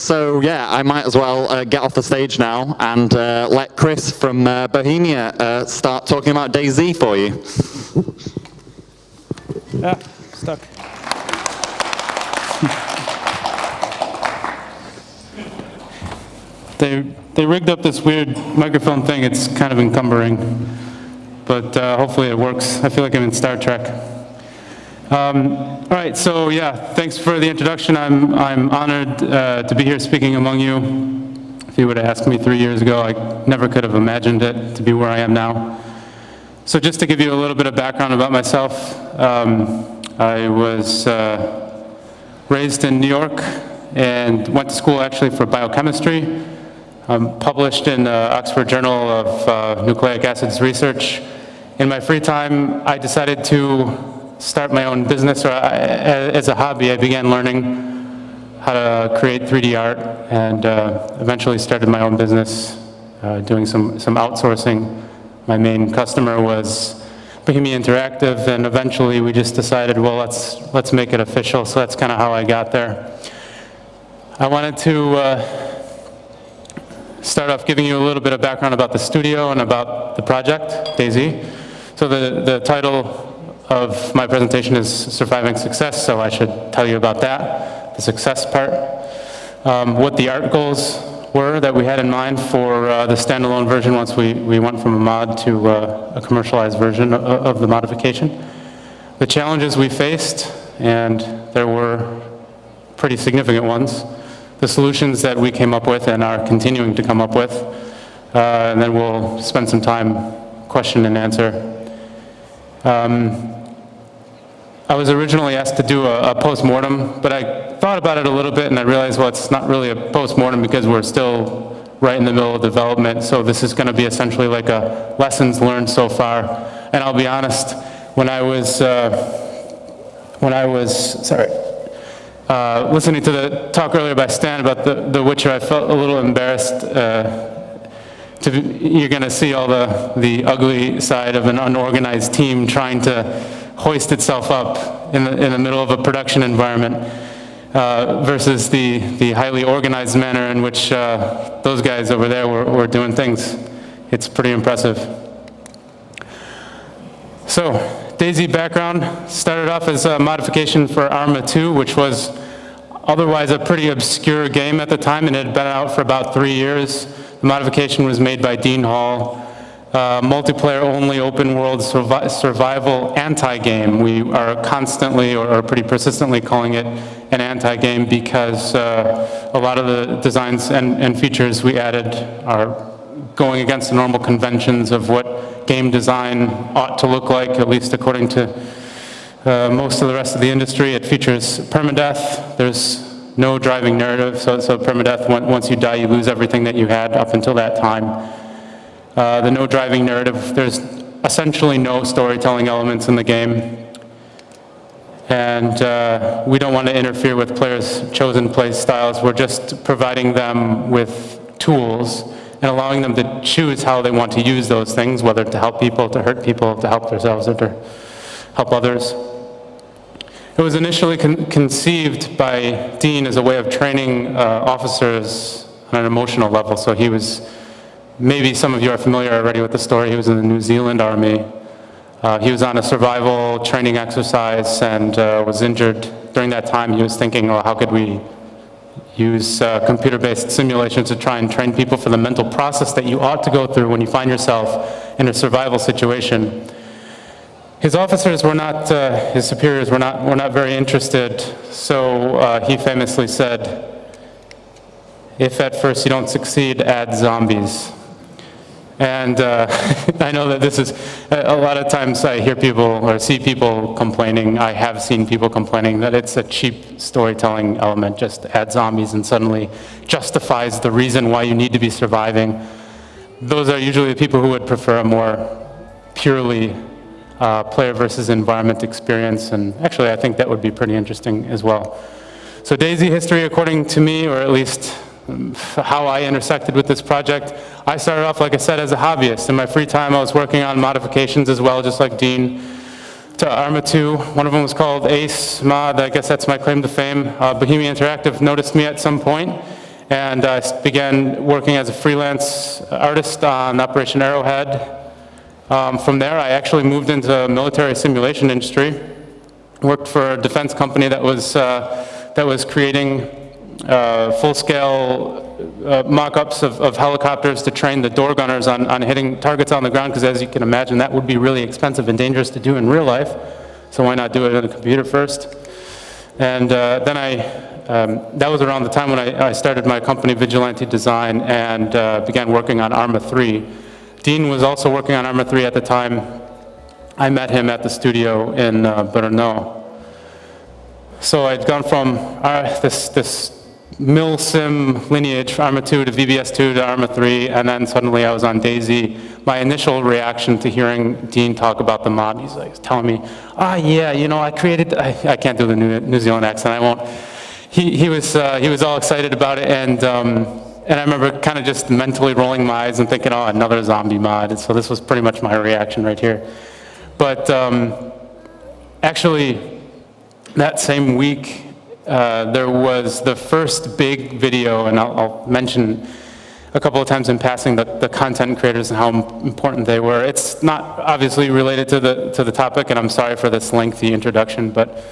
So yeah, I might as well get off the stage now and let Chris from Bohemia start talking about DayZ for you. Stuck. They rigged up this weird microphone thing. It's kind of encumbering, but hopefully it works. I feel like I'm in Star Trek. All right, so yeah, thanks for the introduction. I'm honored to be here speaking among you. If you would have asked me 3 years ago, I never could have imagined it to be where I am now. So just to give you a little bit of background about myself, I was raised in New York and went to school actually for biochemistry. I'm published in the Oxford Journal of Nucleic Acids Research. In my free time, I decided to start my own business, or as a hobby, I began learning how to create 3D art, and eventually started my own business, doing some outsourcing. My main customer was Bohemia Interactive, and eventually we just decided, well, let's make it official. So that's kind of how I got there. I wanted to start off giving you a little bit of background about the studio and about the project, DayZ. So the title of my presentation is Surviving Success, so I should tell you about that, the success part. What the art goals were that we had in mind for the standalone version once we went from a mod to a commercialized version of the modification. The challenges we faced, and there were pretty significant ones. The solutions that we came up with and are continuing to come up with, and then we'll spend some time question and answer. I was originally asked to do a post-mortem, but I thought about it a little bit and I realized, well, it's not really a post-mortem because we're still right in the middle of development, so this is going to be essentially like a lessons learned so far. And I'll be honest, when I was listening to the talk earlier by Stan about the Witcher, I felt a little embarrassed. You're going to see all the ugly side of an unorganized team trying to hoist itself up in the middle of a production environment versus the highly organized manner in which those guys over there were doing things. It's pretty impressive. So, DayZ background started off as a modification for Arma 2, which was otherwise a pretty obscure game at the time, and it had been out for about 3 years. The modification was made by Dean Hall. Multiplayer-only open-world survival anti-game. We are constantly or pretty persistently calling it an anti-game because a lot of the designs and features we added are going against the normal conventions of what game design ought to look like, at least according to most of the rest of the industry. It features permadeath. There's no driving narrative, so permadeath, once you die, you lose everything that you had up until that time. The no driving narrative, there's essentially no storytelling elements in the game. And we don't want to interfere with players' chosen play styles. We're just providing them with tools and allowing them to choose how they want to use those things, whether to help people, to hurt people, to help themselves, or to help others. It was initially conceived by Dean as a way of training officers on an emotional level. So he was, maybe some of you are familiar already with the story, he was in the New Zealand Army. He was on a survival training exercise and was injured. During that time, he was thinking, well, how could we use computer-based simulations to try and train people for the mental process that you ought to go through when you find yourself in a survival situation. His officers were not, his superiors were not very interested, so he famously said, if at first you don't succeed, add zombies. And I know that this is, a lot of times I hear people or see people complaining, I have seen people complaining that it's a cheap storytelling element, just add zombies and suddenly justifies the reason why you need to be surviving. Those are usually the people who would prefer a more purely player versus environment experience, and actually I think that would be pretty interesting as well. So DayZ history, according to me, or at least how I intersected with this project, I started off, like I said, as a hobbyist. In my free time, I was working on modifications as well, just like Dean, to Arma 2. One of them was called Ace Mod. I guess that's my claim to fame. Bohemia Interactive noticed me at some point And I began working as a freelance artist on Operation Arrowhead. From there, I actually moved into the military simulation industry. Worked for a defense company that was creating full-scale mock-ups of helicopters to train the door gunners on hitting targets on the ground, because as you can imagine, that would be really expensive and dangerous to do in real life. So why not do it on the computer first? And then that was around the time when I started my company, Vigilante Design, and began working on Arma 3. Dean was also working on Arma 3 at the time. I met him at the studio in Brno. So I'd gone from this mil-sim lineage, Arma 2 to VBS2 to Arma 3, and then suddenly I was on DayZ. My initial reaction to hearing Dean talk about the mod, he's like telling me, yeah, you know, I created, I can't do the New Zealand accent, I won't. He was all excited about it, and I remember kind of just mentally rolling my eyes and thinking, oh, another zombie mod. And so this was pretty much my reaction right here. But actually, that same week, there was the first big video, and I'll mention a couple of times in passing the content creators and how important they were. It's not obviously related to the topic, and I'm sorry for this lengthy introduction, but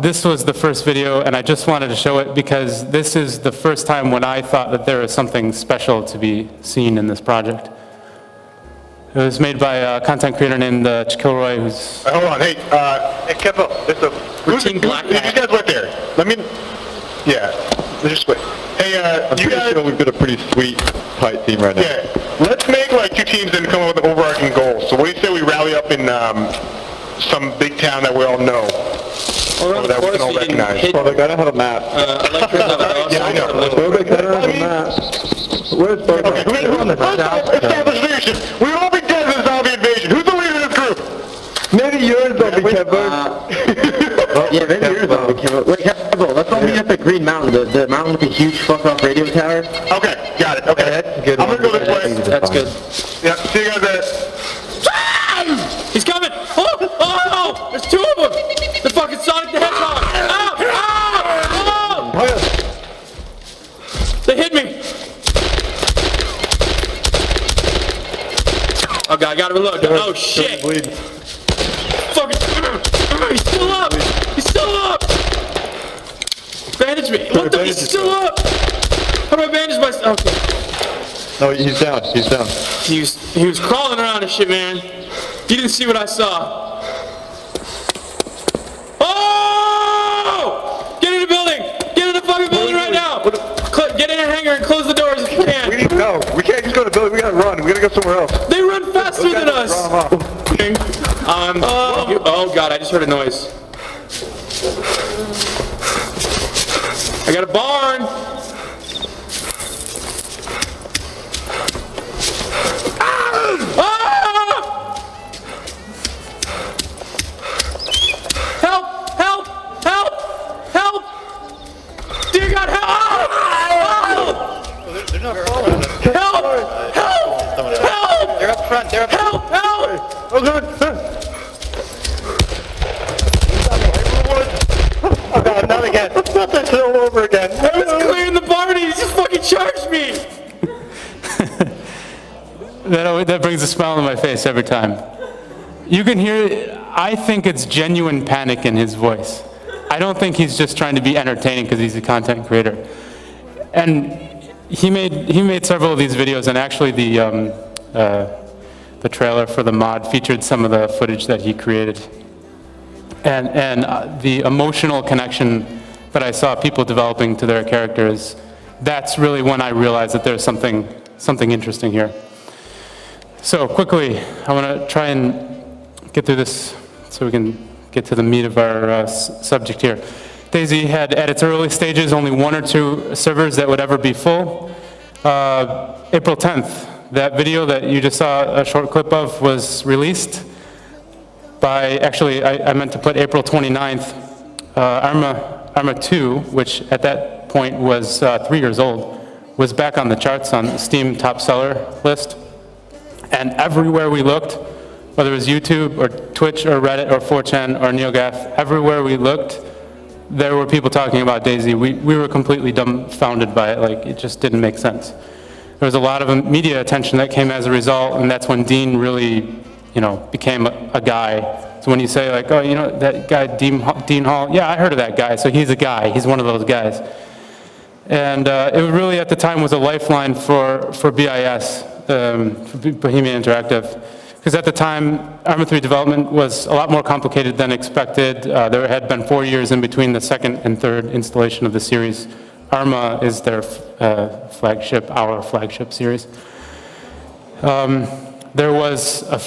this was the first video, and I just wanted to show it because this is the first time when I thought that there was something special to be seen in this project. It was made by a content creator named Chikilroy, who's... Hold on, hey Kevo, Team Black you guys went there. Yeah, let's just wait. Hey, I'm you pretty guys... sure we've got a pretty sweet, tight team right now. Yeah, let's make like 2 teams and come up with an overarching goal. So what do you say we rally up in some big town that we all know? Well, that we can all recognize. Well, they gotta have a map. Yeah, I know. Well, they gotta have a map. Where's the Okay, let's establish leadership. We've all been dead in the zombie invasion. Who's the leader of this group? Maybe yours, Zombie Kevo. Yeah, maybe yours, Zombie Kevo. Wait, Kevo, let's all meet at the Green Mountain, the mountain with the huge fuck-off radio tower. Okay, got it. Okay, that's a good I'm one. gonna go this way. That's good. Yeah, see you guys there. He's coming! Oh! There's 2 of them! The fucking Sonic the Hedgehog! They hit me! Oh god, I gotta reload. Oh shit! Fucking... He's still up! He's still up! Bandage me! What the... He's still up! How do I bandage myself? Okay. No, he's down, he's down. He was crawling around and shit, man. You didn't see what I saw. Oh! Get in the building! Get in the fucking building right now! Get in a hangar and close the doors if you can. We need to know. We can't just go to the building. We gotta run. We gotta go somewhere else. They run faster than us! Oh god, I just heard a noise. I got a barn! Oh god! Oh god, not again. Not that shit all over again. I was clearing the barn and he just fucking charged me! That brings a smile on my face every time. You can hear, I think it's genuine panic in his voice. I don't think he's just trying to be entertaining because he's a content creator. And he made several of these videos, and actually the trailer for the mod featured some of the footage that he created. And the emotional connection that I saw people developing to their characters, that's really when I realized that there's something interesting here. So quickly, I want to try and get through this so we can get to the meat of our subject here. DayZ had, at its early stages, only 1 or 2 servers that would ever be full. April 10th, that video that you just saw a short clip of was released by, actually, I meant to put April 29th. Arma 2, which at that point was 3 years old, was back on the charts on the Steam top seller list. And everywhere we looked, whether it was YouTube or Twitch or Reddit or 4chan or NeoGAF, everywhere we looked, there were people talking about DayZ. We were completely dumbfounded by it. Like, it just didn't make sense. There was a lot of media attention that came as a result, and that's when Dean really, became a guy. So when you say like, oh, that guy, Dean Hall, yeah, I heard of that guy. So he's a guy. He's one of those guys. And it really, at the time, was a lifeline for BIS, for Bohemia Interactive. Because at the time, Arma 3 development was a lot more complicated than expected. There had been 4 years in between the second and third installation of the series. Arma is their our flagship series. There was a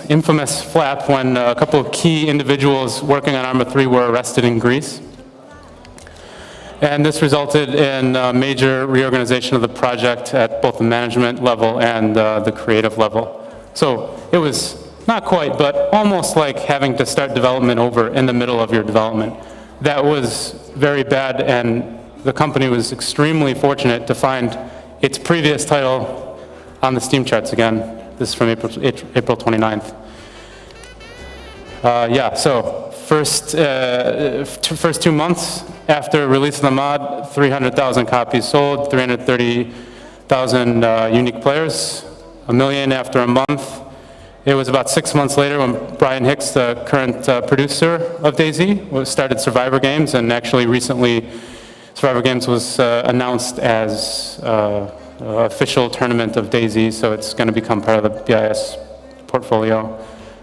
infamous flap when a couple of key individuals working on Arma 3 were arrested in Greece. And this resulted in a major reorganization of the project at both the management level and the creative level. So it was not quite, but almost like having to start development over in the middle of your development. That was very bad, and the company was extremely fortunate to find its previous title on the Steam charts again. This is from April 29th. So first 2 months after releasing the mod, 300,000 copies sold, 330,000 unique players, 1 million after a month. It was about 6 months later when Brian Hicks, the current producer of DayZ, started Survivor Games, and actually recently Survivor Games was announced as official tournament of DayZ, so it's going to become part of the BIS portfolio.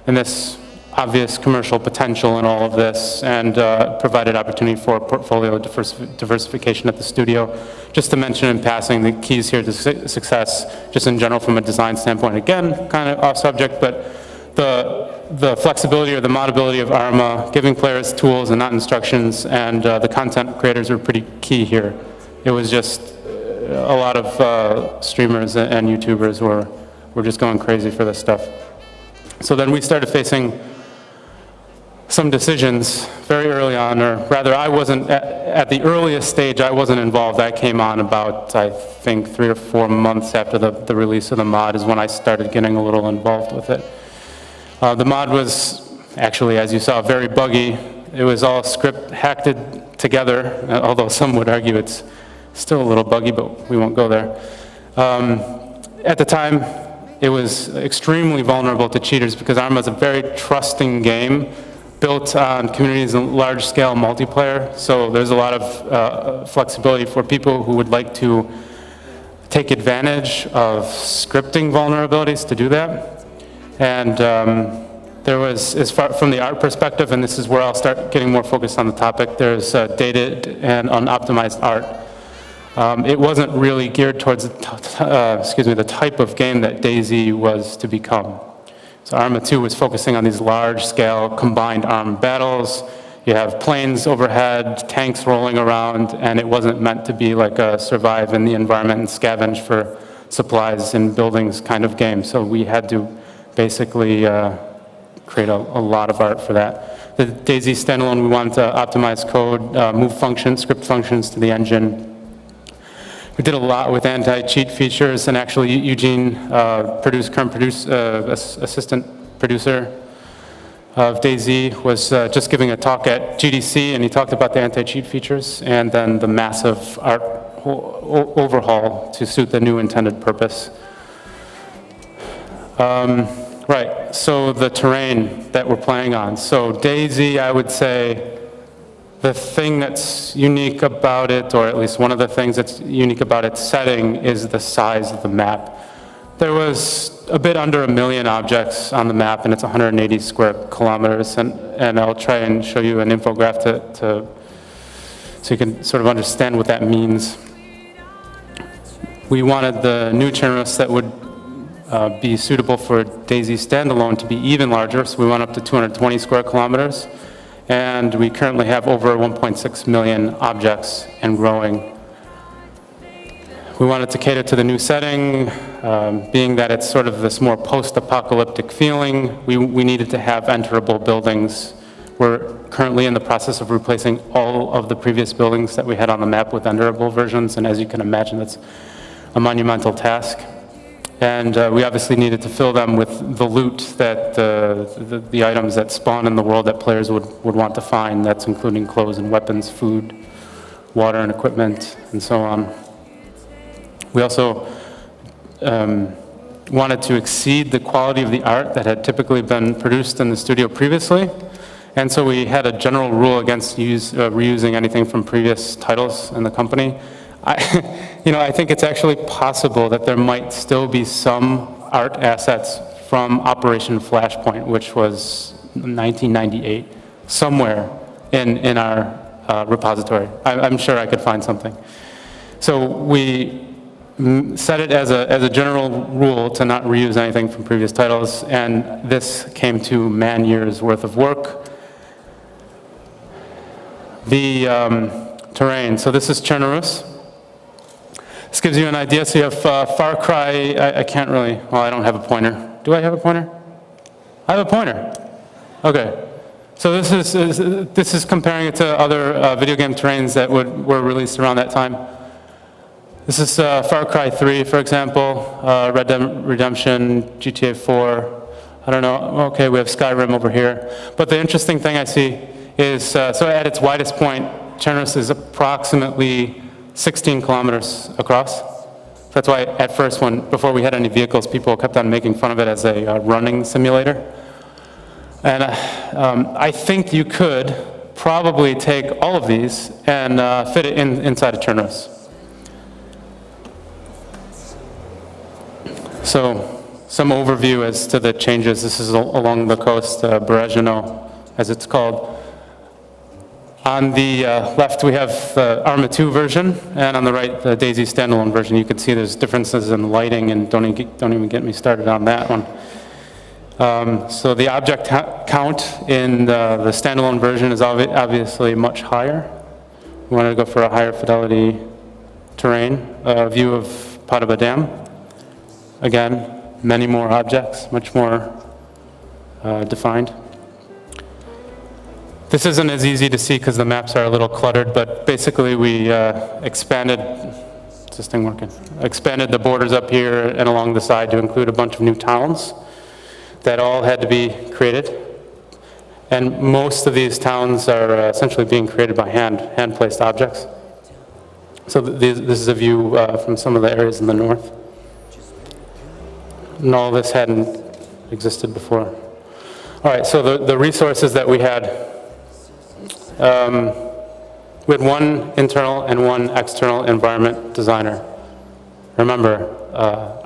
And this obvious commercial potential in all of this, and provided opportunity for portfolio diversification at the studio. Just to mention in passing, the keys here to success, just in general from a design standpoint, again, kind of off subject, but the flexibility or the modability of Arma, giving players tools and not instructions, and the content creators are pretty key here. It was just a lot of streamers and YouTubers were just going crazy for this stuff. So then we started facing some decisions very early on, or rather I wasn't, at the earliest stage I wasn't involved. I came on about, I think, 3 or 4 months after the release of the mod is when I started getting a little involved with it. The mod was actually, as you saw, very buggy. It was all script hacked together, although some would argue it's still a little buggy, but we won't go there. At the time, it was extremely vulnerable to cheaters because Arma is a very trusting game built on communities and large-scale multiplayer. So there's a lot of flexibility for people who would like to take advantage of scripting vulnerabilities to do that. And there was, as far from the art perspective, and this is where I'll start getting more focused on the topic, there's dated and unoptimized art. It wasn't really geared towards, the type of game that DayZ was to become. So Arma 2 was focusing on these large-scale combined armed battles. You have planes overhead, tanks rolling around, and it wasn't meant to be like a survive in the environment and scavenge for supplies and buildings kind of game. So we had to basically create a lot of art for that. The DayZ standalone, we wanted to optimize code, move functions, script functions to the engine. We did a lot with anti-cheat features, and actually Eugene, assistant producer of DayZ, was just giving a talk at GDC, and he talked about the anti-cheat features and then the massive art overhaul to suit the new intended purpose. Right, so the terrain that we're playing on. So DayZ, I would say, the thing that's unique about it, or at least one of the things that's unique about its setting, is the size of the map. There was a bit under 1 million objects on the map, and it's 180 square kilometers, and I'll try and show you an infograph so you can sort of understand what that means. We wanted the new terminus that would be suitable for DayZ standalone to be even larger, so we went up to 220 square kilometers. And we currently have over 1.6 million objects and growing. We wanted to cater to the new setting, being that it's sort of this more post-apocalyptic feeling. We needed to have enterable buildings. We're currently in the process of replacing all of the previous buildings that we had on the map with enterable versions, and as you can imagine, that's a monumental task. And we obviously needed to fill them with the loot that the items that spawn in the world that players would want to find. That's including clothes and weapons, food, water and equipment, and so on. We also wanted to exceed the quality of the art that had typically been produced in the studio previously. And so we had a general rule against reusing anything from previous titles in the company. I think it's actually possible that there might still be some art assets from Operation Flashpoint, which was 1998, somewhere in our repository. I'm sure I could find something. So we set it as a general rule to not reuse anything from previous titles, and this came to man-years worth of work. The terrain, so this is Chernobyl. This gives you an idea. So you have Far Cry, I can't really, well, I don't have a pointer. Do I have a pointer? I have a pointer. Okay. So this is comparing it to other video game terrains that were released around that time. This is Far Cry 3, for example, Red Dead Redemption, GTA 4. I don't know. Okay, we have Skyrim over here. But the interesting thing I see is, so at its widest point, Chernobyl is approximately 16 kilometers across. That's why at first, before we had any vehicles, people kept on making fun of it as a running simulator. And I think you could probably take all of these and fit it inside of Chernobyl. So some overview as to the changes. This is along the coast, Berezino, as it's called. On the left, we have the Arma 2 version, and on the right, the DayZ standalone version. You can see there's differences in lighting, and don't even get me started on that one. So the object count in the standalone version is obviously much higher. We wanted to go for a higher fidelity terrain. View of Padaba Dam. Again, many more objects, much more defined. This isn't as easy to see because the maps are a little cluttered, but basically we expanded the borders up here and along the side to include a bunch of new towns that all had to be created. And most of these towns are essentially being created by hand-placed objects. So this is a view from some of the areas in the north. And all this hadn't existed before. All right, so the resources that we had, we had one internal and one external environment designer. Remember,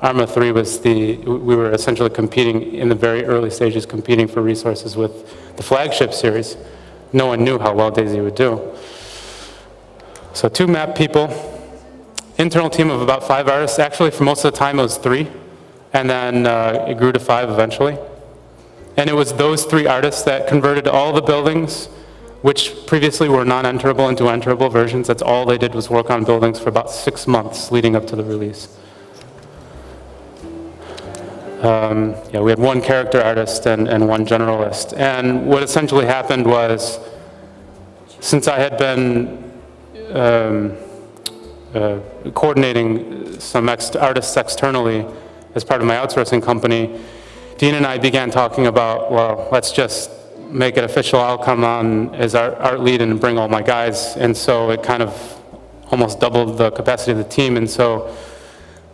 Arma 3 we were essentially competing in the very early stages, competing for resources with the flagship series. No one knew how well DayZ would do. So 2 map people, internal team of about 5 artists. Actually, for most of the time, it was 3. And then it grew to 5 eventually. And it was those 3 artists that converted all the buildings, which previously were non-enterable, into enterable versions. That's all they did was work on buildings for about 6 months leading up to the release. We had 1 character artist and 1 generalist. And what essentially happened was, since I had been coordinating some artists externally as part of my outsourcing company, Dean and I began talking about, well, let's just make it official. I'll come on as art lead and bring all my guys. And so it kind of almost doubled the capacity of the team. And so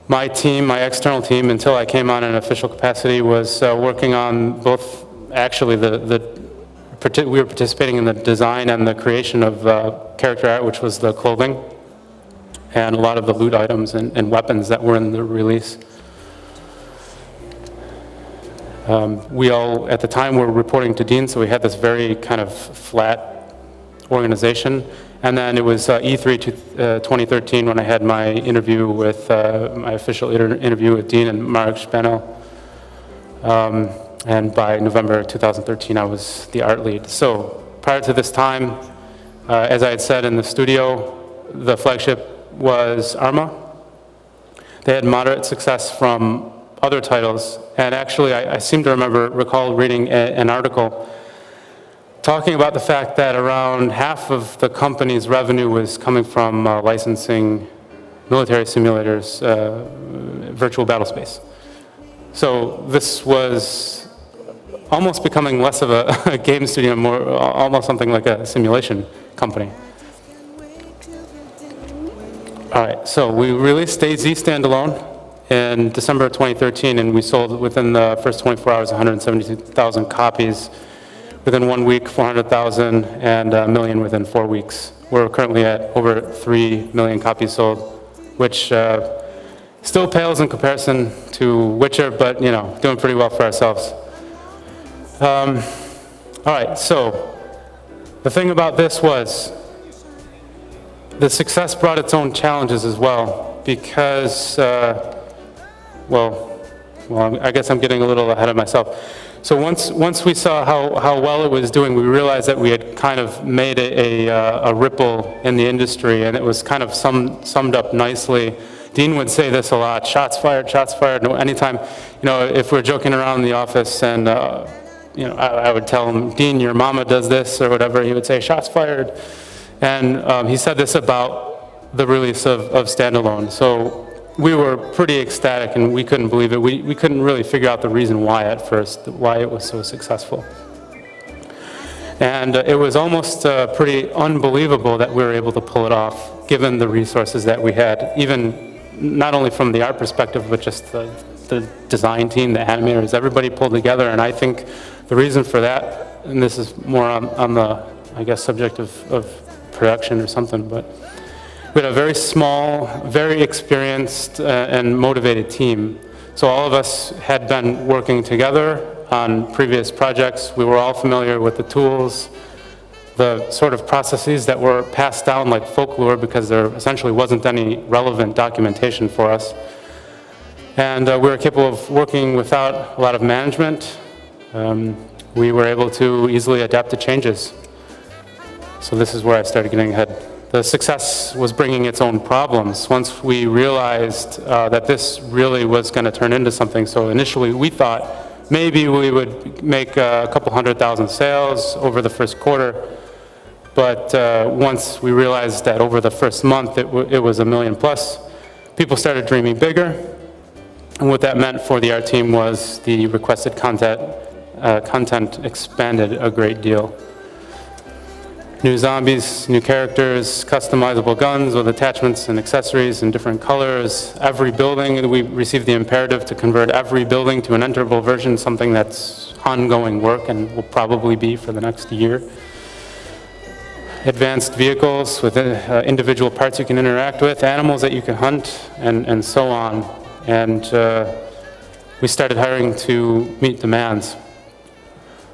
my team, my external team, until I came on in an official capacity, was working on both, actually, we were participating in the design and the creation of character art, which was the clothing, and a lot of the loot items and weapons that were in the release. We all, at the time, were reporting to Dean, so we had this very kind of flat organization. And then it was E3 2013 when I had my interview with, my official interview with Dean and Marek Spanel. And by November 2013, I was the art lead. So prior to this time, as I had said in the studio, the flagship was Arma. They had moderate success from other titles, and actually I seem to recall reading an article talking about the fact that around half of the company's revenue was coming from licensing military simulators, virtual battle space. So this was almost becoming less of a game studio, more almost something like a simulation company. All right, so we released DayZ standalone in December of 2013, and we sold within the first 24 hours 172,000 copies. Within 1 week, 400,000, and a million within 4 weeks. We're currently at over 3 million copies sold, which still pales in comparison to Witcher, but you know, doing pretty well for ourselves. All right, so the thing about this was the success brought its own challenges as well, because, well, I guess I'm getting a little ahead of myself. So once we saw how well it was doing, we realized that we had kind of made a ripple in the industry, and it was kind of summed up nicely. Dean would say this a lot: shots fired, shots fired. No, anytime, you know, if we're joking around in the office, and you know, I would tell him, Dean, your mama does this or whatever, he would say, shots fired. And he said this about the release of Standalone. So we were pretty ecstatic, and we couldn't believe it. We couldn't really figure out the reason why at first, why it was so successful. And it was almost pretty unbelievable that we were able to pull it off, given the resources that we had, even not only from the art perspective, but just the design team, the animators, everybody pulled together. And I think the reason for that, and this is more on the, I guess, subject of production or something, but we had a very small, very experienced and motivated team. So all of us had been working together on previous projects. We were all familiar with the tools, the sort of processes that were passed down like folklore, because there essentially wasn't any relevant documentation for us. And we were capable of working without a lot of management. We were able to easily adapt to changes. So this is where I started getting ahead. The success was bringing its own problems. Once we realized that this really was going to turn into something, so initially we thought maybe we would make a couple 100,000 sales over the first quarter, but once we realized that over the first month it was 1 million plus, people started dreaming bigger. And what that meant for the art team was the requested content expanded a great deal. New zombies, new characters, customizable guns with attachments and accessories in different colors. Every building, we received the imperative to convert every building to an enterable version, something that's ongoing work and will probably be for the next year. Advanced vehicles with individual parts you can interact with, animals that you can hunt, and so on. And we started hiring to meet demands.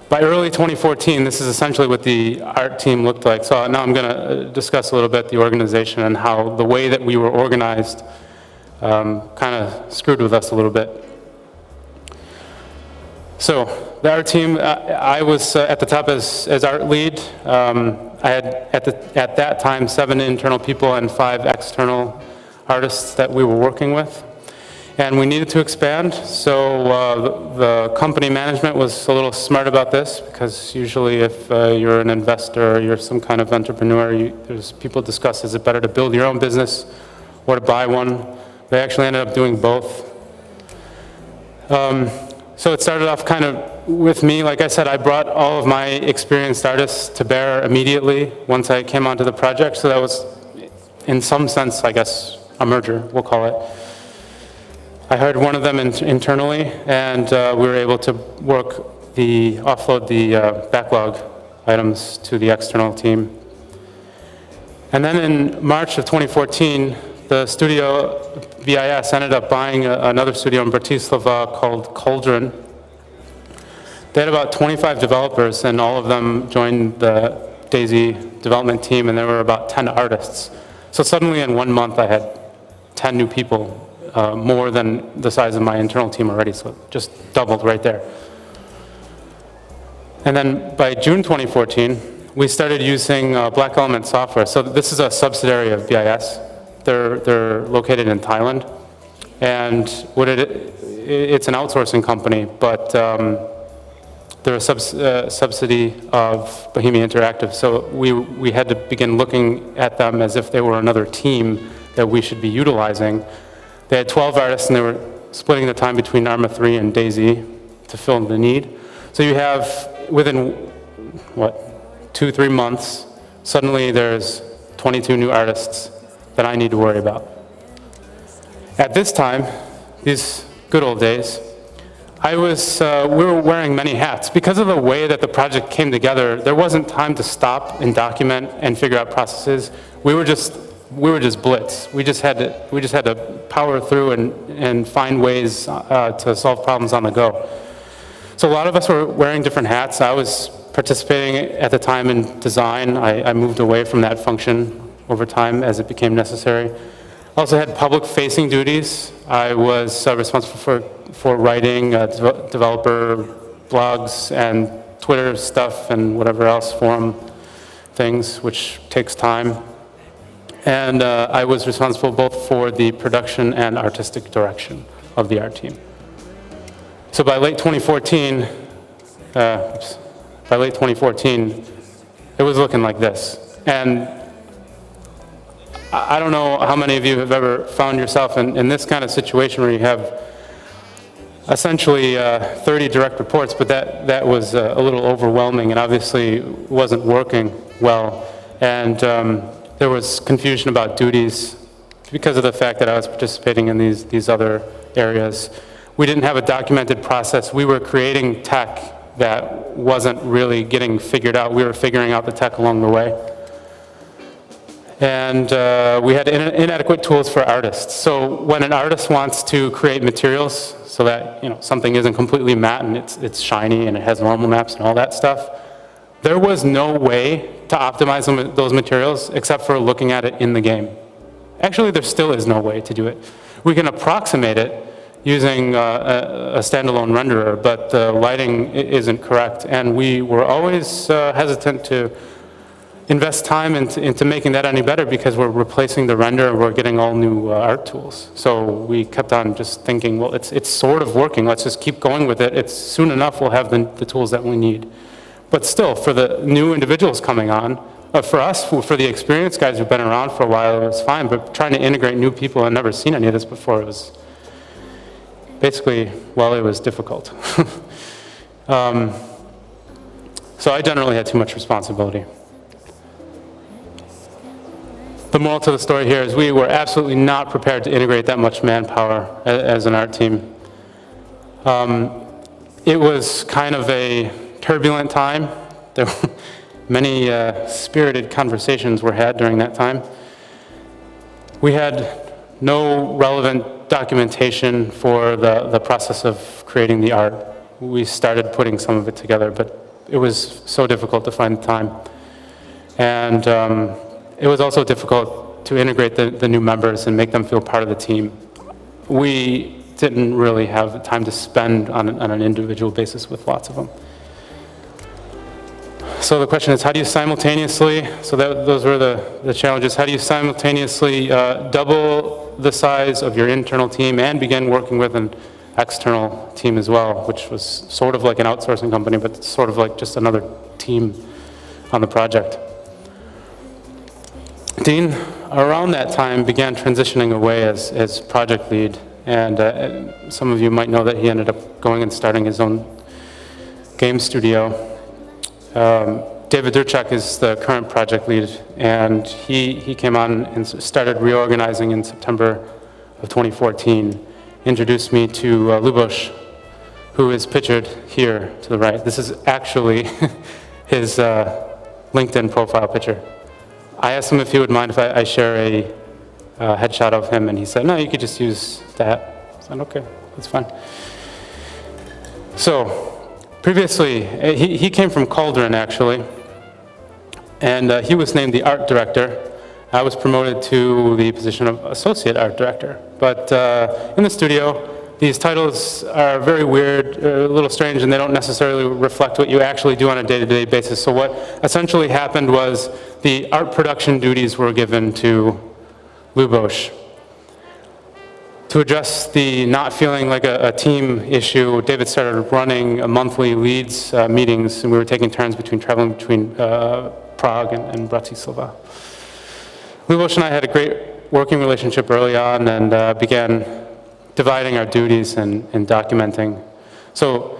By early 2014, this is essentially what the art team looked like. So now I'm going to discuss a little bit the organization and how the way that we were organized kind of screwed with us a little bit. So the art team, I was at the top as art lead. I had at that time 7 internal people and 5 external artists that we were working with. And we needed to expand, so the company management was a little smart about this, because usually if you're an investor or you're some kind of entrepreneur, there's people discuss, is it better to build your own business or to buy one? They actually ended up doing both. So it started off kind of with me. Like I said, I brought all of my experienced artists to bear immediately once I came onto the project, so that was, in some sense, I guess, a merger, we'll call it. I hired one of them internally, and we were able to offload the backlog items to the external team. And then in March of 2014, the studio, VIS, ended up buying another studio in Bratislava called Cauldron. They had about 25 developers, and all of them joined the DayZ development team, and there were about 10 artists. So suddenly in 1 month, I had 10 new people. More than the size of my internal team already, so it just doubled right there. And then by June 2014, we started using Black Element software. So this is a subsidiary of BIS. They're located in Thailand, and it's an outsourcing company, but they're a subsidy of Bohemia Interactive. So we had to begin looking at them as if they were another team that we should be utilizing. They had 12 artists, and they were splitting the time between Arma 3 and DayZ to fill the need. So you have, within, 2-3 months, suddenly there's 22 new artists that I need to worry about. At this time, these good old days, we were wearing many hats. Because of the way that the project came together, there wasn't time to stop and document and figure out processes. We were just blitz. We just had to power through and find ways to solve problems on the go. So a lot of us were wearing different hats. I was participating at the time in design. I moved away from that function over time as it became necessary. I also had public-facing duties. I was responsible for writing, developer blogs and Twitter stuff and whatever else, forum things, which takes time. And I was responsible both for the production and artistic direction of the art team. So by late 2014, it was looking like this. And I don't know how many of you have ever found yourself in this kind of situation where you have essentially 30 direct reports, but that was a little overwhelming and obviously wasn't working well. And there was confusion about duties because of the fact that I was participating in these other areas. We didn't have a documented process. We were creating tech that wasn't really getting figured out. We were figuring out the tech along the way. And we had inadequate tools for artists. So when an artist wants to create materials so that something isn't completely matte and it's shiny and it has normal maps and all that stuff, there was no way to optimize those materials except for looking at it in the game. Actually, there still is no way to do it. We can approximate it using a standalone renderer, but the lighting isn't correct. And we were always hesitant to invest time into making that any better because we're replacing the render and we're getting all new art tools. So we kept on just thinking, well, it's sort of working. Let's just keep going with it. Soon enough we'll have the tools that we need. But still, for the new individuals coming on, for us, for the experienced guys who've been around for a while, it was fine. But trying to integrate new people who had never seen any of this before, it was basically, well, it was difficult. So I generally had too much responsibility. The moral to the story here is we were absolutely not prepared to integrate that much manpower as an art team. It was kind of a turbulent time. There were many spirited conversations were had during that time. We had no relevant documentation for the process of creating the art. We started putting some of it together, but it was so difficult to find the time. And it was also difficult to integrate the new members and make them feel part of the team. We didn't really have time to spend on an individual basis with lots of them. So the question is, how do you simultaneously, so those were the challenges, how do you simultaneously double the size of your internal team and begin working with an external team as well, which was sort of like an outsourcing company, but sort of like just another team on the project. Dean, around that time, began transitioning away as project lead, and some of you might know that he ended up going and starting his own game studio. David Durchak is the current project lead, and he came on and started reorganizing in September of 2014, introduced me to Lubos, who is pictured here to the right. This is actually his LinkedIn profile picture. I asked him if he would mind if I share a headshot of him, and he said, no, you could just use that. I said, okay, that's fine. So, previously, he came from Cauldron, actually, and he was named the art director. I was promoted to the position of associate art director. But in the studio, these titles are very weird, a little strange, and they don't necessarily reflect what you actually do on a day-to-day basis. So what essentially happened was the art production duties were given to Lubos. To address the not feeling like a team issue, David started running a monthly leads meetings, and we were taking turns traveling between Prague and Bratislava. Lubos and I had a great working relationship early on and began dividing our duties and documenting. So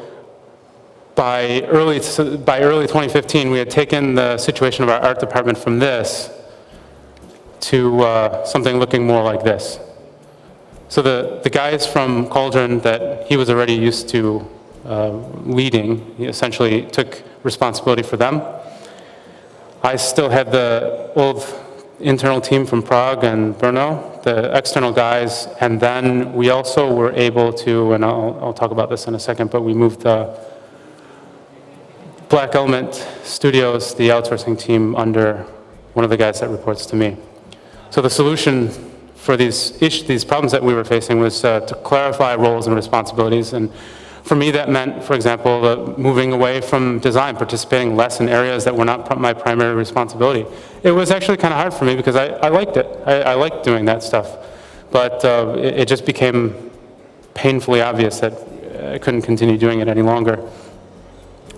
by early 2015, we had taken the situation of our art department from this to something looking more like this. So the guys from Cauldron that he was already used to leading, he essentially took responsibility for them. I still had the old internal team from Prague and Brno, the external guys, and then we also were able to, and I'll talk about this in a second, but we moved the Black Element Studios, the outsourcing team, under one of the guys that reports to me. So the solution for these problems that we were facing was to clarify roles and responsibilities. And for me, that meant, for example, moving away from design, participating less in areas that were not my primary responsibility. It was actually kind of hard for me because I liked it. I liked doing that stuff. But it just became painfully obvious that I couldn't continue doing it any longer.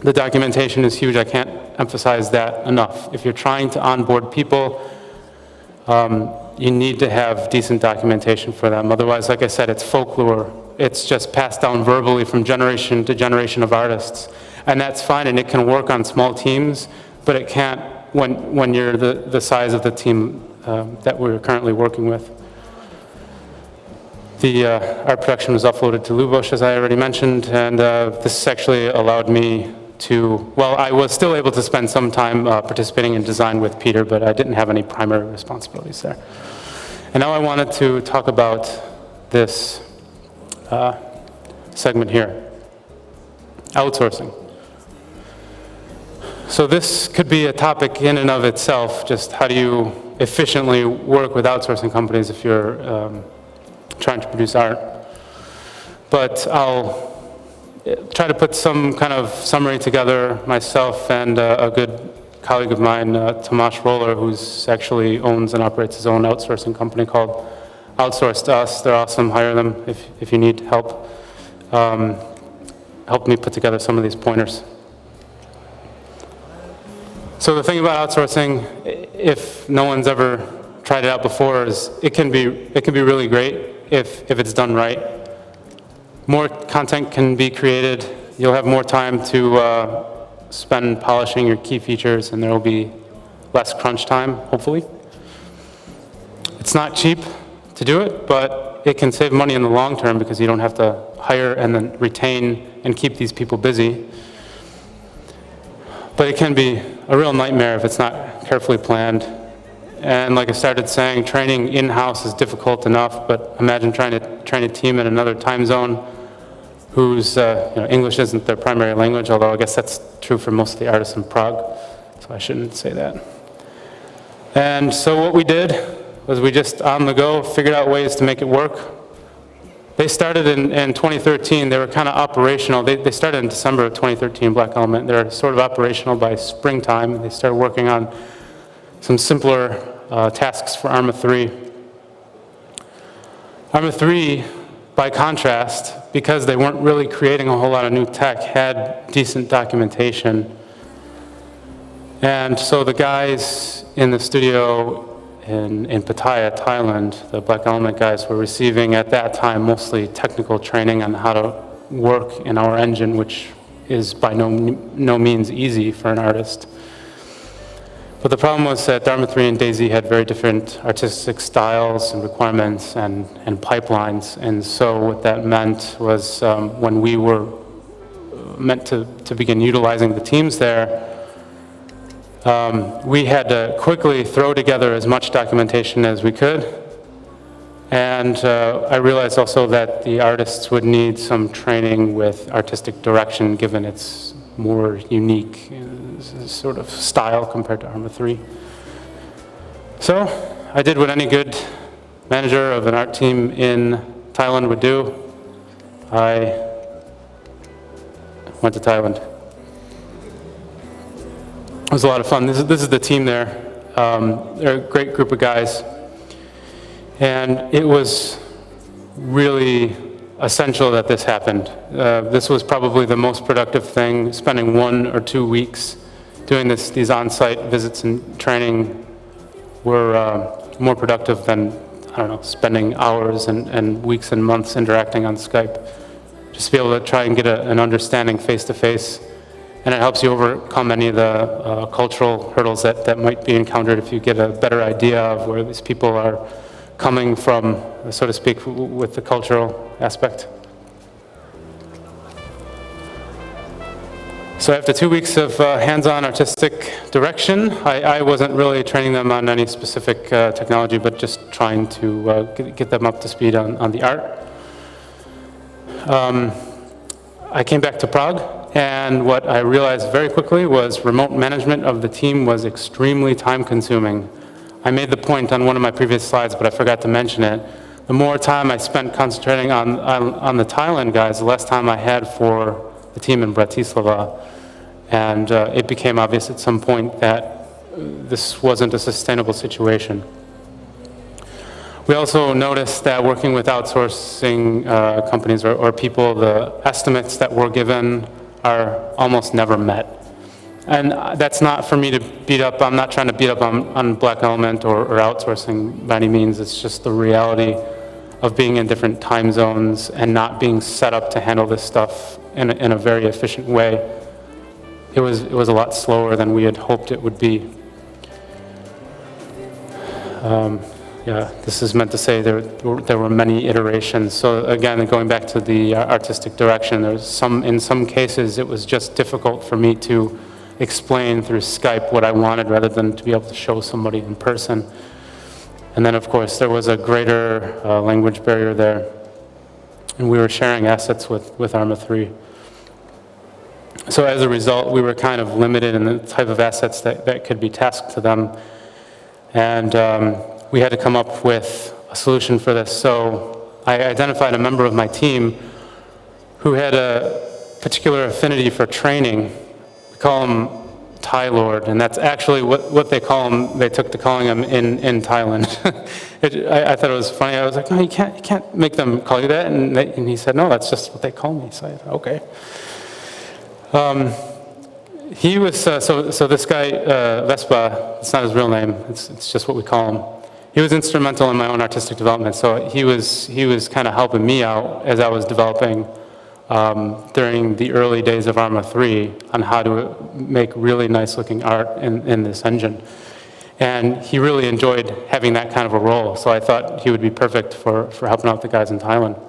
The documentation is huge. I can't emphasize that enough. If you're trying to onboard people, you need to have decent documentation for them. Otherwise, like I said, it's folklore. It's just passed down verbally from generation to generation of artists. And that's fine, and it can work on small teams, but it can't when you're the size of the team that we're currently working with. Our production was uploaded to Lubos, as I already mentioned, and this actually allowed me to, well, I was still able to spend some time participating in design with Peter, but I didn't have any primary responsibilities there. And now I wanted to talk about this segment here, outsourcing. So this could be a topic in and of itself, just how do you efficiently work with outsourcing companies if you're trying to produce art. But I'll try to put some kind of summary together myself and a good colleague of mine, Tomasz Roller, who's actually owns and operates his own outsourcing company called Outsource to Us. They're awesome. Hire them if you need help. Help me put together some of these pointers. So the thing about outsourcing, if no one's ever tried it out before, is it can be really great if it's done right. More content can be created. You'll have more time to spend polishing your key features, and there will be less crunch time, hopefully. It's not cheap to do it, but it can save money in the long term because you don't have to hire and then retain and keep these people busy. But it can be a real nightmare if it's not carefully planned. And like I started saying, training in-house is difficult enough, but imagine trying to train a team in another time zone whose English isn't their primary language, although I guess that's true for most of the artists in Prague, so I shouldn't say that. And so what we did was we just, on the go, figured out ways to make it work. They started in 2013. They were kind of operational. They started in December of 2013, Black Element. They're sort of operational by springtime. They started working on some simpler tasks for Arma 3. Arma 3, by contrast, because they weren't really creating a whole lot of new tech, had decent documentation. And so the guys in the studio in Pattaya, Thailand, the Black Element guys, were receiving at that time mostly technical training on how to work in our engine, which is by no means easy for an artist. But the problem was that Dharma 3 and DayZ had very different artistic styles and requirements and pipelines. And so what that meant was when we were meant to begin utilizing the teams there, we had to quickly throw together as much documentation as we could. And I realized also that the artists would need some training with artistic direction, given its more unique sort of style compared to Arma 3. So I did what any good manager of an art team in Thailand would do. I went to Thailand. It was a lot of fun. This is the team there. They're a great group of guys. And it was really essential that this happened. This was probably the most productive thing. Spending 1 or 2 weeks doing these on-site visits and training were more productive than I don't know, spending hours and weeks and months interacting on Skype. Just to be able to try and get an understanding face to face. And it helps you overcome any of the cultural hurdles that might be encountered if you get a better idea of where these people are coming from, so to speak, with the cultural aspect. So after 2 weeks of hands-on artistic direction, I wasn't really training them on any specific technology, but just trying to get them up to speed on the art. I came back to Prague, and what I realized very quickly was remote management of the team was extremely time-consuming. I made the point on one of my previous slides, but I forgot to mention it. The more time I spent concentrating on the Thailand guys, the less time I had for the team in Bratislava. And it became obvious at some point that this wasn't a sustainable situation. We also noticed that working with outsourcing companies or people, the estimates that were given are almost never met. And that's not for me to beat up, I'm not trying to beat up on Black Element or outsourcing by any means. It's just the reality of being in different time zones and not being set up to handle this stuff in a very efficient way. It was a lot slower than we had hoped it would be. Yeah, this is meant to say there were many iterations. So again, going back to the artistic direction, in some cases it was just difficult for me to explain through Skype what I wanted rather than to be able to show somebody in person. And then of course there was a greater language barrier there. And we were sharing assets with Arma 3. So as a result, we were kind of limited in the type of assets that could be tasked to them. And we had to come up with a solution for this. So I identified a member of my team who had a particular affinity for training. We call him Thai Lord, and that's actually what they call him. They took to calling him in Thailand. I thought it was funny. I was like, no, you can't make them call you that. And he said, no, that's just what they call me. So I said, okay. He was, so this guy, Vespa, it's not his real name, it's just what we call him. He was instrumental in my own artistic development, so he was kind of helping me out as I was developing during the early days of Arma 3 on how to make really nice looking art in this engine. And he really enjoyed having that kind of a role, so I thought he would be perfect for helping out the guys in Thailand.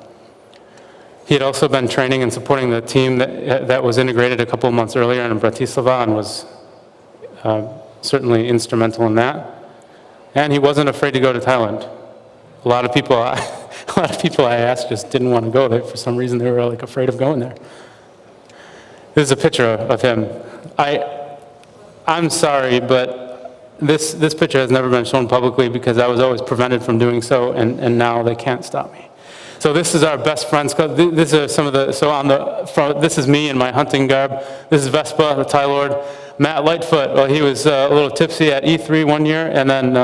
He had also been training and supporting the team that was integrated a couple of months earlier in Bratislava and was certainly instrumental in that. And he wasn't afraid to go to Thailand. A lot of people I asked just didn't want to go there. For some reason, they were like afraid of going there. This is a picture of him. I'm sorry, but this picture has never been shown publicly because I was always prevented from doing so, and now they can't stop me. So this is our best friends. These are some of the, so on the front, this is me in my hunting garb. This is Vespa, the Thai Lord. Matt Lightfoot, well, he was a little tipsy at E3 one year, and then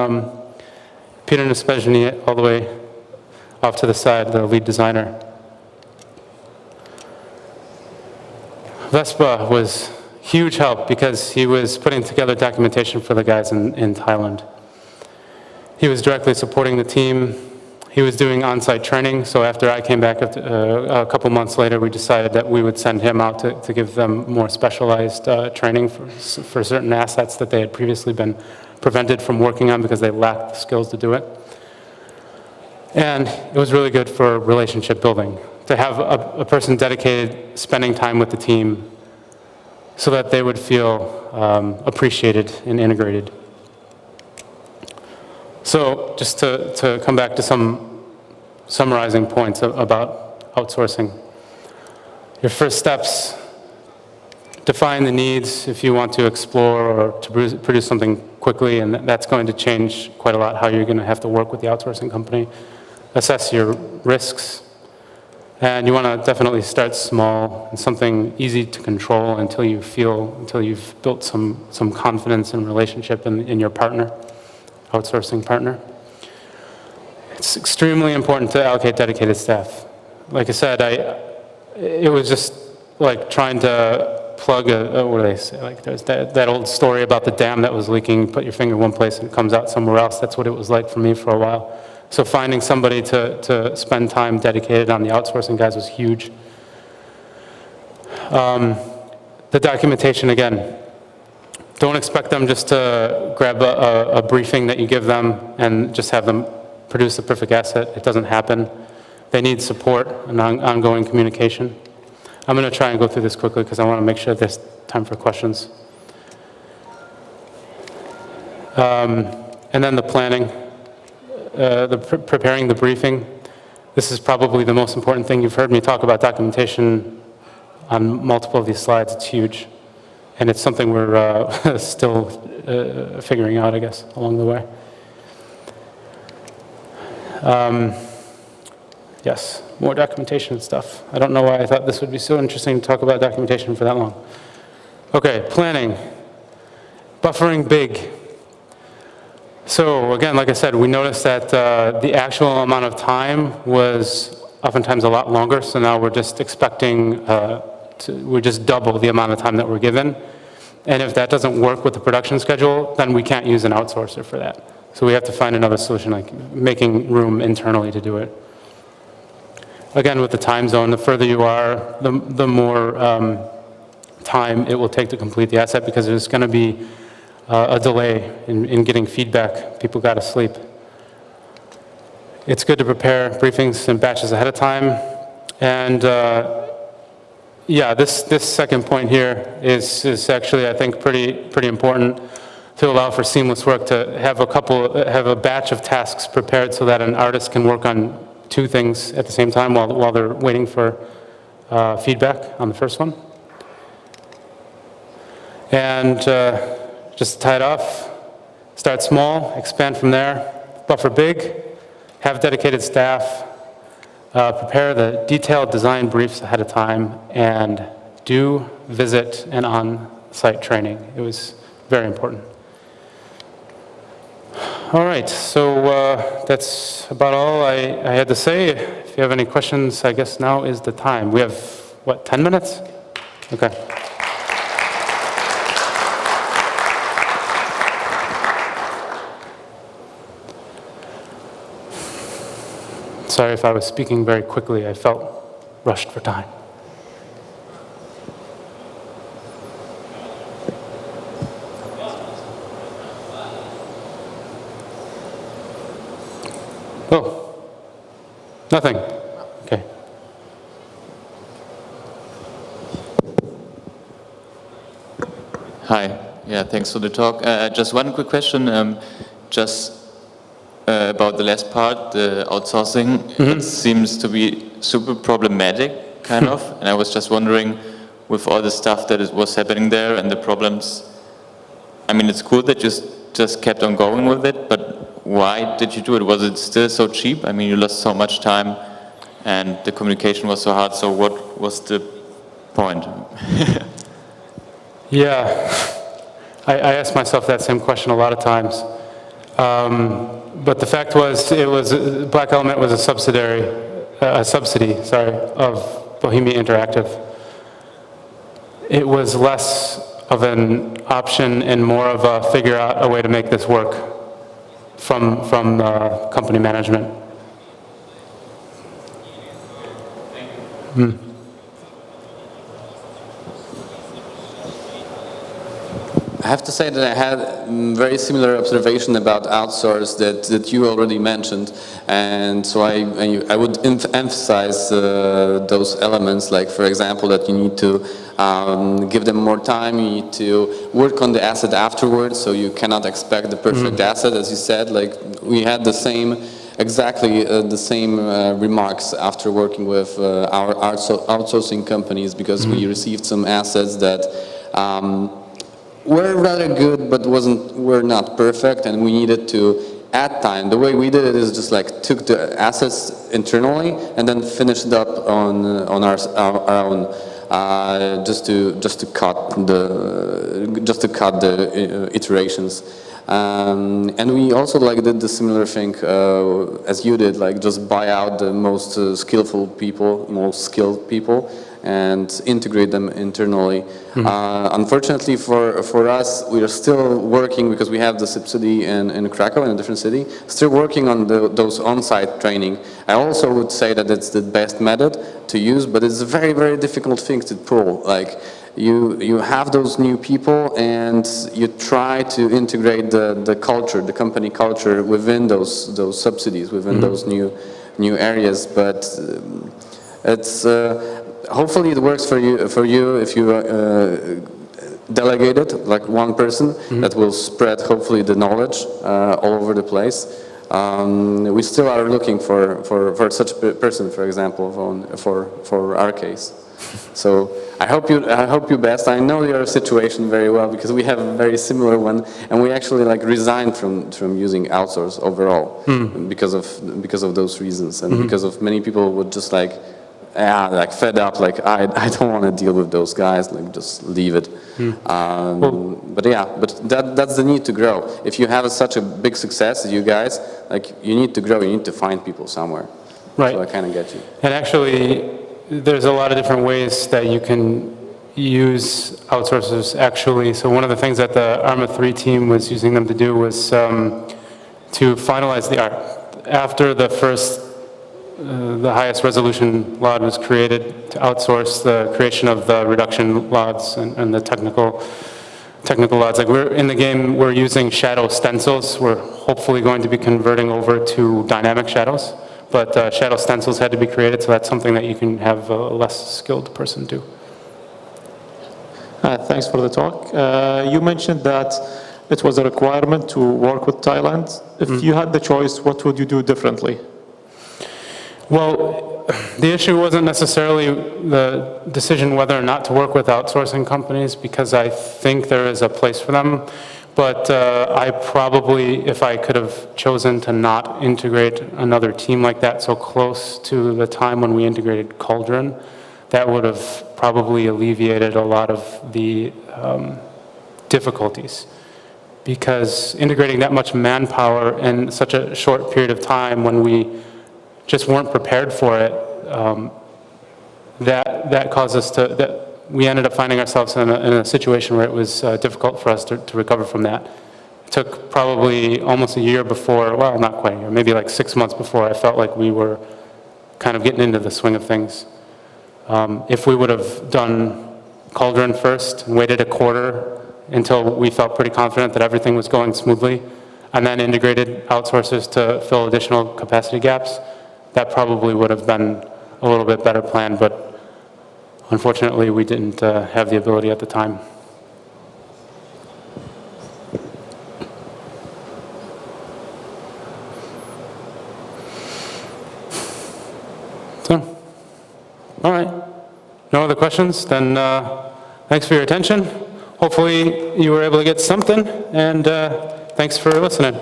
Peter Nespezhny all the way off to the side, the lead designer. Vespa was huge help because he was putting together documentation for the guys in Thailand. He was directly supporting the team. He was doing on-site training, so after I came back a couple months later, we decided that we would send him out to give them more specialized training for certain assets that they had previously been prevented from working on because they lacked the skills to do it. And it was really good for relationship building, to have a person dedicated, spending time with the team so that they would feel appreciated and integrated. So just to come back to some summarizing points about outsourcing. Your first steps, define the needs if you want to explore or to produce something quickly, and that's going to change quite a lot how you're going to have to work with the outsourcing company. Assess your risks, and you want to definitely start small and something easy to control until you've built some confidence and relationship in your partner. Outsourcing partner. It's extremely important to allocate dedicated staff. Like I said, it was just like trying to plug what do they say? Like there's that old story about the dam that was leaking, put your finger one place and it comes out somewhere else. That's what it was like for me for a while. So finding somebody to spend time dedicated on the outsourcing guys was huge. The documentation, again, don't expect them just to grab a briefing that you give them and just have them produce the perfect asset. It doesn't happen. They need support and ongoing communication. I'm going to try and go through this quickly because I want to make sure there's time for questions. And then the planning, preparing the briefing. This is probably the most important thing. You've heard me talk about documentation on multiple of these slides. It's huge. And it's something we're still figuring out, I guess, along the way. Yes, more documentation and stuff. I don't know why I thought this would be so interesting to talk about documentation for that long. Okay, planning. Buffering big. So again, like I said, we noticed that the actual amount of time was oftentimes a lot longer, so now we're just expecting, we just double the amount of time that we're given. And if that doesn't work with the production schedule, then we can't use an outsourcer for that. So we have to find another solution, like making room internally to do it. Again, with the time zone, the further you are, the more time it will take to complete the asset, because there's going to be a delay in getting feedback. People got to sleep. It's good to prepare briefings in batches ahead of time. And yeah, this second point here is actually, I think, pretty important to allow for seamless work, to have a batch of tasks prepared so that an artist can work on two things at the same time while they're waiting for feedback on the first one. And just to tie it off, start small, expand from there, buffer big, have dedicated staff, prepare the detailed design briefs ahead of time, and do visit and on-site training. It was very important. All right, so that's about all I had to say. If you have any questions, I guess now is the time. We have, what, 10 minutes? Okay. Sorry if I was speaking very quickly. I felt rushed for time. Oh, nothing. Okay. Hi. Yeah, thanks for the talk. Just one quick question. About the last part, the outsourcing. It seems to be super problematic, kind of. And I was just wondering, with all the stuff that was happening there and the problems, I mean, it's cool that you just kept on going with it, but why did you do it? Was it still so cheap? I mean, you lost so much time and the communication was so hard, so what was the point? Yeah, I asked myself that same question a lot of times. But the fact was, Black Element was a subsidy, of Bohemia Interactive. It was less of an option and more of a figure out a way to make this work from company management. I have to say that I had very similar observation about outsource that you already mentioned, and so I would emphasize those elements, like for example that you need to give them more time, you need to work on the asset afterwards, so you cannot expect the perfect asset, as you said. Like we had exactly the same remarks after working with our outsourcing companies, because we received some assets that were rather good, but were not perfect, and we needed to add time. The way we did it is just like took the assets internally and then finished up on our own, just to cut the iterations. And we also did the similar thing as you did, like just buy out the most skilled people, and integrate them internally. Unfortunately for us, we are still working, because we have the subsidy in Krakow, in a different city, still working on those on-site training. I also would say that it's the best method to use, but it's a very, very difficult thing to pull. Like, you have those new people and you try to integrate the culture, the company culture within those subsidies, within those new areas, but it's hopefully it works for you if you delegate it, like one person that will spread hopefully the knowledge all over the place. We still are looking for such a person, for example, for our case. So I hope you best. I know your situation very well, because we have a very similar one, and we actually like resigned from using outsource overall because of those reasons, and because of many people would just like fed up, like I don't want to deal with those guys, like just leave it. But that's the need to grow. If you have such a big success as you guys, like you need to grow, you need to find people somewhere. Right. So I kind of get you. And actually, there's a lot of different ways that you can use outsourcers, actually. So one of the things that the ARMA 3 team was using them to do was to finalize the art. After the highest resolution LOD was created, to outsource the creation of the reduction LODs and the technical LODs. Like, we're in the game, we're using shadow stencils. We're hopefully going to be converting over to dynamic shadows. But shadow stencils had to be created, so that's something that you can have a less skilled person do. Thanks for the talk. You mentioned that it was a requirement to work with Thailand. If you had the choice, what would you do differently? Well, the issue wasn't necessarily the decision whether or not to work with outsourcing companies, because I think there is a place for them. But I probably, if I could have chosen to not integrate another team like that so close to the time when we integrated Cauldron, that would have probably alleviated a lot of the difficulties. Because integrating that much manpower in such a short period of time, when we just weren't prepared for it, that caused us to, we ended up finding ourselves in a situation where it was difficult for us to recover from that. It took probably almost a year before, well, not quite a year, maybe like 6 months before I felt like we were kind of getting into the swing of things. If we would have done Cauldron first, waited a quarter until we felt pretty confident that everything was going smoothly, and then integrated outsourcers to fill additional capacity gaps, that probably would have been a little bit better plan, but unfortunately, we didn't have the ability at the time. So, all right. No other questions? Then thanks for your attention. Hopefully, you were able to get something, and thanks for listening.